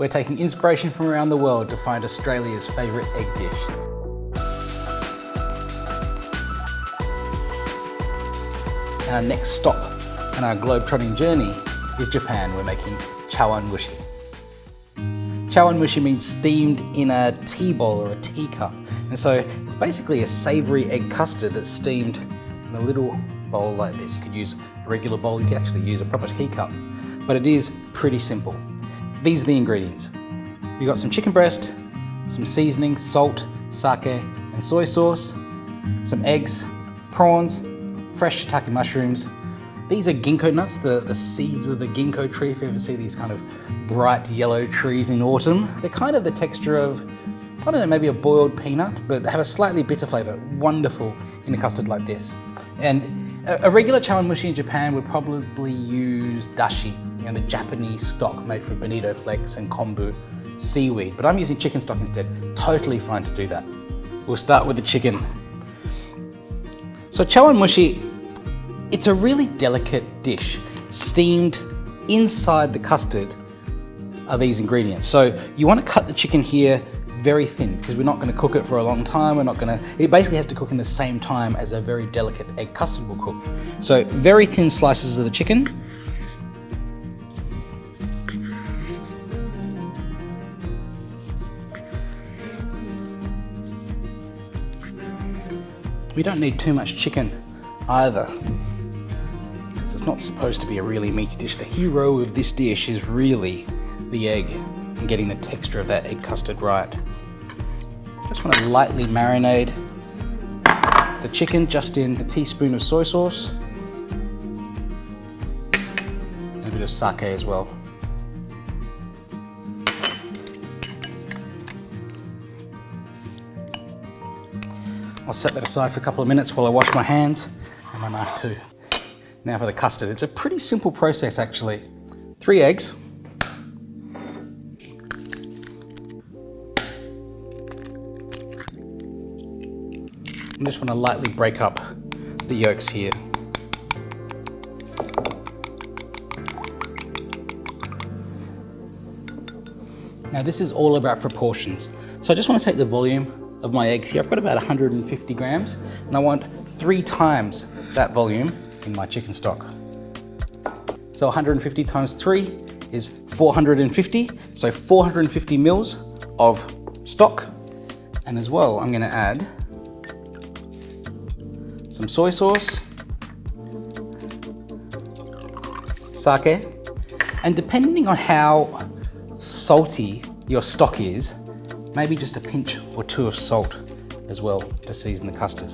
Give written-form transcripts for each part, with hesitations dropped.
We're taking inspiration from around the world to find Australia's favourite egg dish. And our next stop on our globe-trotting journey is Japan. We're making Chawanmushi. Chawanmushi means steamed in a tea bowl or a teacup. And so it's basically a savoury egg custard that's steamed in a little bowl like this. You could use a regular bowl, you could actually use a proper teacup, but it is pretty simple. These are the ingredients. We've got some chicken breast, some seasoning, salt, sake, and soy sauce, some eggs, prawns, fresh shiitake mushrooms. These are ginkgo nuts, the seeds of the ginkgo tree, if you ever see these kind of bright yellow trees in autumn. They're kind of the texture of, I don't know, maybe a boiled peanut, but have a slightly bitter flavour. Wonderful in a custard like this. And a regular chawanmushi in Japan would probably use dashi, the Japanese stock made from bonito flakes and kombu seaweed, but I'm using chicken stock instead. Totally fine to do that. We'll start with the chicken. So chawanmushi, it's a really delicate dish. Steamed inside the custard are these ingredients. So you want to cut the chicken here very thin because we're not going to cook it for a long time. It basically has to cook in the same time as a very delicate egg custard will cook. So very thin slices of the chicken. We don't need too much chicken either. It's not supposed to be a really meaty dish. The hero of this dish is really the egg and getting the texture of that egg custard right. Just want to lightly marinate the chicken just in a teaspoon of soy sauce and a bit of sake as well. I'll set that aside for a couple of minutes while I wash my hands and my knife too. Now for the custard. It's a pretty simple process actually. 3 eggs. I just want to lightly break up the yolks here. Now this is all about proportions. So I just want to take the volume of my eggs here. I've got about 150 grams and I want 3 times that volume in my chicken stock. So 150 times 3 is 450. So 450 mils of stock. And as well, I'm going to add some soy sauce, sake, and depending on how salty your stock is, maybe just a pinch or 2 of salt as well to season the custard.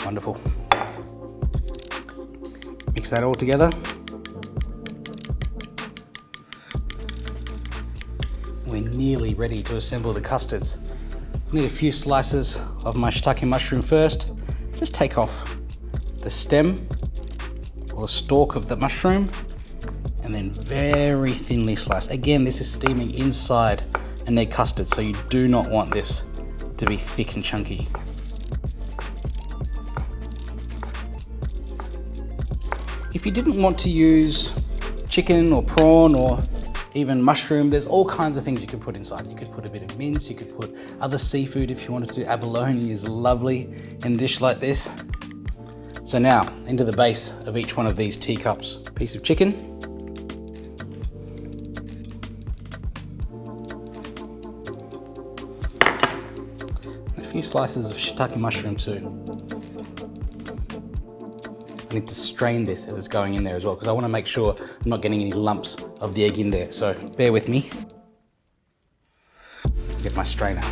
Wonderful. Mix that all together. We're nearly ready to assemble the custards. I need a few slices of my shiitake mushroom first. Just take off the stem or the stalk of the mushroom and then very thinly slice. Again, this is steaming inside an egg custard, so you do not want this to be thick and chunky. If you didn't want to use chicken or prawn or even mushroom, there's all kinds of things you could put inside. You could put a bit of mince, you could put other seafood if you wanted to. Abalone is lovely in a dish like this. So now, into the base of each one of these teacups. Piece of chicken. And a few slices of shiitake mushroom too. I need to strain this as it's going in there as well because I want to make sure I'm not getting any lumps of the egg in there. So bear with me. Get my strainer.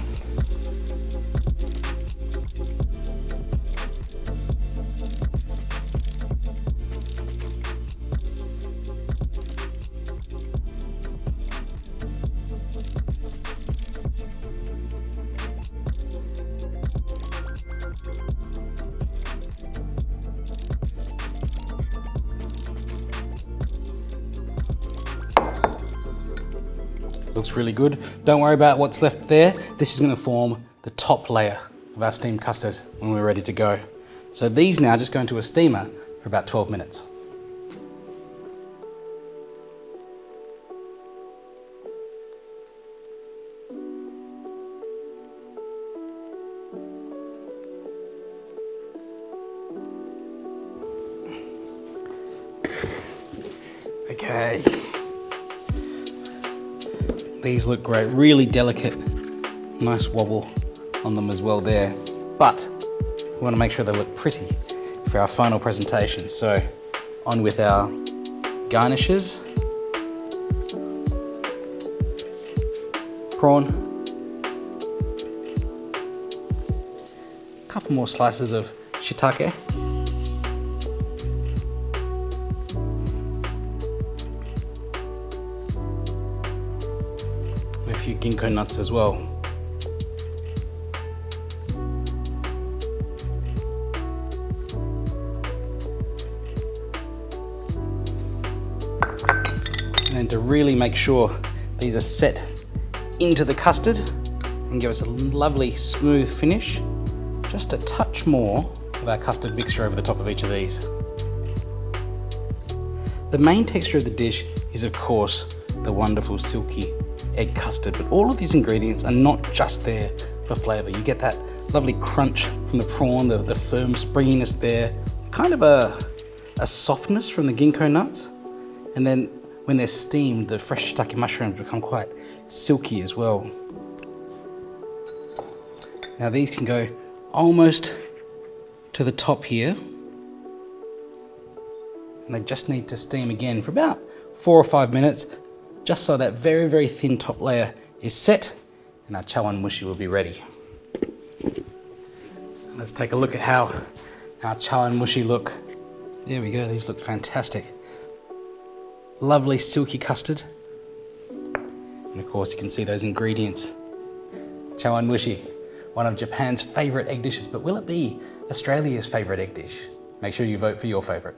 Looks really good. Don't worry about what's left there. This is going to form the top layer of our steamed custard when we're ready to go. So these now just go into a steamer for about 12 minutes. Okay, these look great, really delicate, nice wobble on them as well there, but we want to make sure they look pretty for our final presentation. So on with our garnishes, prawn, a couple more slices of shiitake, a few ginkgo nuts as well. And then to really make sure these are set into the custard and give us a lovely smooth finish, just a touch more of our custard mixture over the top of each of these. The main texture of the dish is of course the wonderful silky egg custard, but all of these ingredients are not just there for flavour. You get that lovely crunch from the prawn, the firm springiness there, kind of a softness from the ginkgo nuts, and then when they're steamed, the fresh shiitake mushrooms become quite silky as well. Now these can go almost to the top here, and they just need to steam again for about 4 or 5 minutes, just so that very, very thin top layer is set and our chawanmushi will be ready. Let's take a look at how our chawanmushi look. There we go, these look fantastic. Lovely silky custard. And of course you can see those ingredients. Chawanmushi, one of Japan's favourite egg dishes, but will it be Australia's favourite egg dish? Make sure you vote for your favourite.